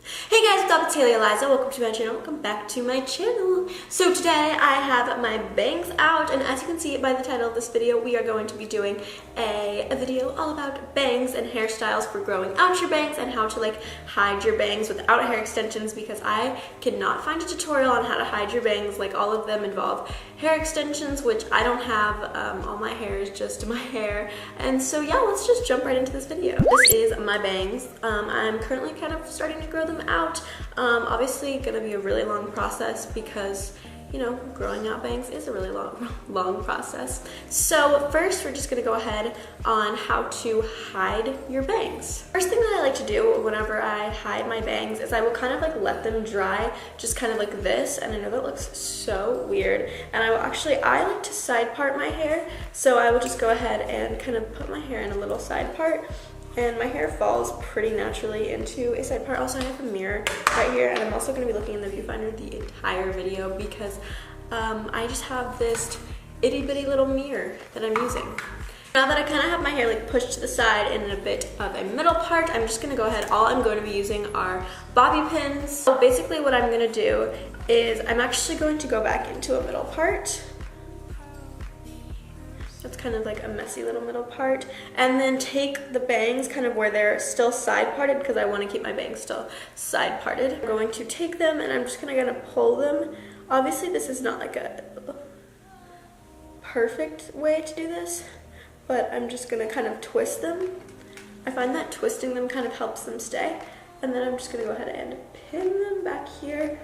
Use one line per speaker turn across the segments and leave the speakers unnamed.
Hey guys, what's up? It's Hailey Eliza. Welcome to my channel. Welcome back to my channel. So today I have my bangs out, and as you can see by the title of this video, we are going to be doing a video all about bangs and hairstyles for growing out your bangs and how to hide your bangs without hair extensions, because I cannot find a tutorial on how to hide your bangs. All of them involve hair extensions, which I don't have. All my hair is just my hair. And so yeah, let's just jump right into this video. This is my bangs. I'm currently kind of starting to grow them out. Obviously gonna be a really long process because, you know, growing out bangs is a really long process. So first we're just gonna go ahead on how to hide your bangs. First thing that I like to do whenever I hide my bangs is I will kind of let them dry, just kind of like this. And I know that looks so weird. And I like to side part my hair. So I will just go ahead and kind of put my hair in a little side part. And my hair falls pretty naturally into a side part. Also, I have a mirror right here, and I'm also going to be looking in the viewfinder the entire video because I just have this itty bitty little mirror that I'm using. Now that I kind of have my hair pushed to the side and in a bit of a middle part, I'm just going to go ahead. All I'm going to be using are bobby pins. So basically what I'm going to do is I'm actually going to go back into a middle part. That's kind of like a messy little middle part, and then take the bangs kind of where they're still side parted, because I want to keep my bangs still side parted. I'm going to take them and I'm just gonna pull them. Obviously this is not like a perfect way to do this, but I'm just gonna kind of twist them. I find that twisting them kind of helps them stay, and then I'm just gonna go ahead and pin them back here.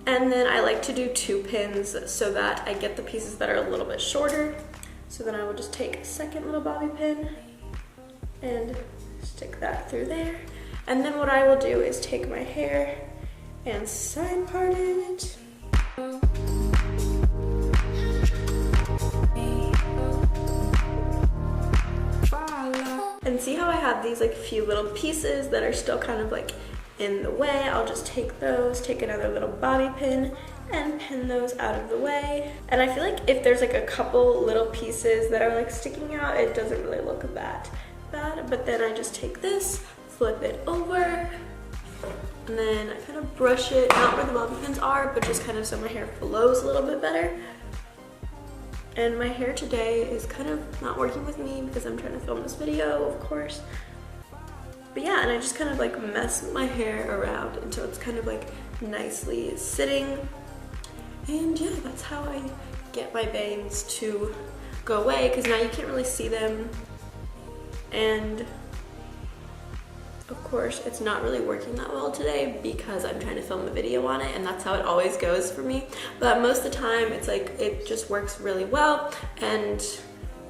And then I like to do 2 pins so that I get the pieces that are a little bit shorter. So then I will just take a second little bobby pin and stick that through there. And then what I will do is take my hair and side part it. And see how I have these few little pieces that are still kind of in the way? I'll just take those, take another little bobby pin and pin those out of the way. And I feel like if there's a couple little pieces that are sticking out, it doesn't really look that bad. But then I just take this, flip it over, and then I kind of brush it, not where the bobby pins are, but just kind of so my hair flows a little bit better. And my hair today is kind of not working with me because I'm trying to film this video, of course. But yeah, and I just kind of mess my hair around until it's kind of nicely sitting. And yeah, that's how I get my bangs to go away, because now you can't really see them. And of course, it's not really working that well today because I'm trying to film a video on it, and that's how it always goes for me. But most of the time, it's it just works really well, and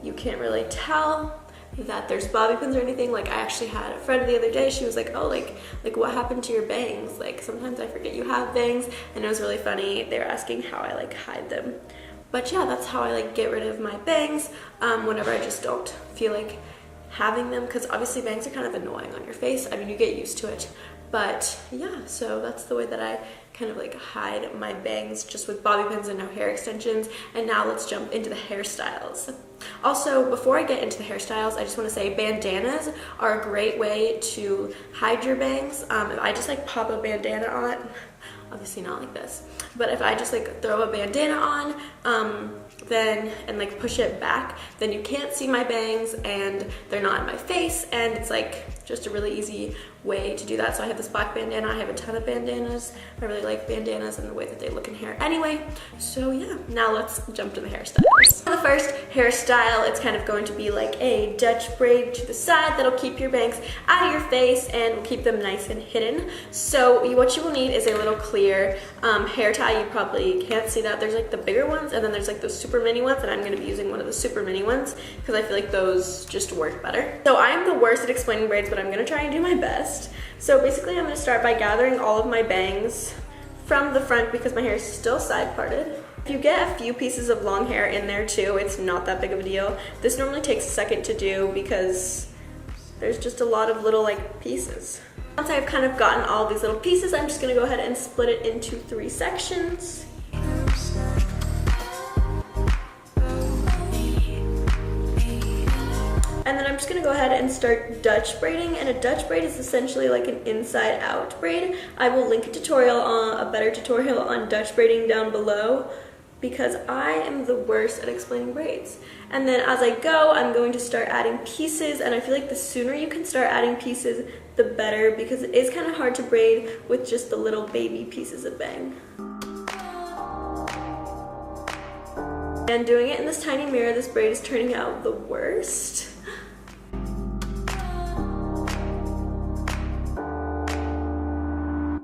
you can't really tell that there's bobby pins or anything. I actually had a friend the other day, she was like, oh, what happened to your bangs? Sometimes I forget you have bangs. And it was really funny. They were asking how I hide them. But yeah, that's how I get rid of my bangs whenever I just don't feel like having them, because obviously bangs are kind of annoying on your face. I mean, you get used to it. But yeah, so that's the way that I kind of hide my bangs, just with bobby pins and no hair extensions. And now let's jump into the hairstyles. Also, before I get into the hairstyles, I just want to say bandanas are a great way to hide your bangs. If I just pop a bandana on, obviously not like this, but if I just throw a bandana on, then and push it back, then you can't see my bangs and they're not in my face, and it's just a really easy way to do that. So I have this black bandana. I have a ton of bandanas. I really like bandanas and the way that they look in hair anyway. So yeah, now let's jump to the hairstyles. For the first hairstyle, it's kind of going to be a Dutch braid to the side that'll keep your bangs out of your face and will keep them nice and hidden. So what you will need is a little clear hair tie. You probably can't see that. There's the bigger ones, and then there's the super mini ones, and I'm going to be using one of the super mini ones because I feel those just work better. So I'm the worst at explaining braids, but I'm going to try and do my best. So basically I'm going to start by gathering all of my bangs from the front because my hair is still side parted. If you get a few pieces of long hair in there too, it's not that big of a deal. This normally takes a second to do because there's just a lot of little pieces. Once I've kind of gotten all these little pieces, I'm just going to go ahead and split it into 3 sections. And then I'm just gonna go ahead and start Dutch braiding, and a Dutch braid is essentially like an inside out braid. I will link a tutorial on a better tutorial on Dutch braiding down below because I am the worst at explaining braids. And then as I go, I'm going to start adding pieces, and I feel like the sooner you can start adding pieces, the better, because it is kind of hard to braid with just the little baby pieces of bang. And doing it in this tiny mirror, this braid is turning out the worst.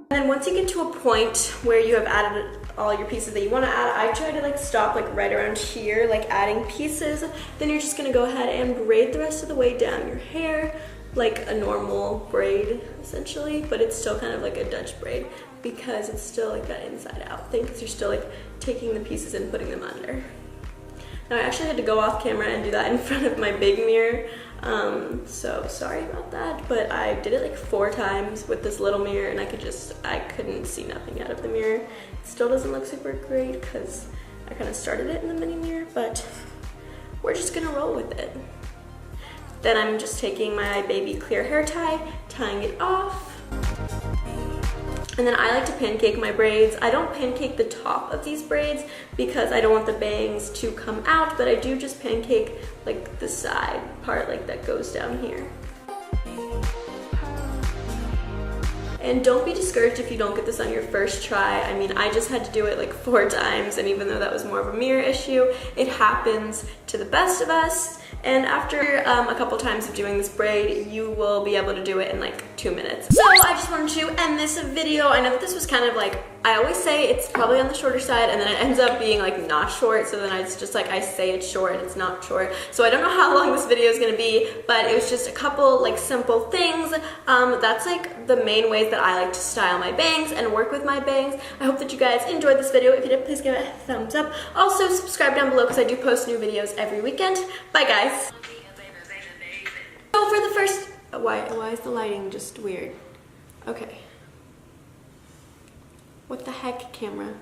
And then once you get to a point where you have added all your pieces that you want to add, I try to like stop like right around here, like adding pieces. Then you're just gonna go ahead and braid the rest of the way down your hair like a normal braid essentially, but it's still kind of like a Dutch braid because it's still like that inside out thing, because you're still like taking the pieces and putting them under. Now I actually had to go off camera and do that in front of my big mirror, so sorry about that, but I did it like 4 times with this little mirror and I couldn't see nothing out of the mirror. It still doesn't look super great because I kind of started it in the mini mirror, but we're just gonna roll with it. Then I'm just taking my baby clear hair tie, tying it off. And then I like to pancake my braids. I don't pancake the top of these braids because I don't want the bangs to come out, but I do just pancake like the side part, like that goes down here. And don't be discouraged if you don't get this on your first try. I mean, I just had to do it like 4 times, and even though that was more of a mirror issue, it happens to the best of us. And after a couple times of doing this braid, you will be able to do it in like 2 minutes. So I just wanted to end this video. I know that this was kind of like, I always say it's probably on the shorter side, and then it ends up being like not short, so then it's just like I say it's short and it's not short. So I don't know how long this video is gonna be, but it was just a couple like simple things. That's like the main ways that I like to style my bangs and work with my bangs. I hope that you guys enjoyed this video. If you did, please give it a thumbs up. Also subscribe down below because I do post new videos every weekend. Bye guys. So for the first, why is the lighting just weird? Okay. What the heck, camera?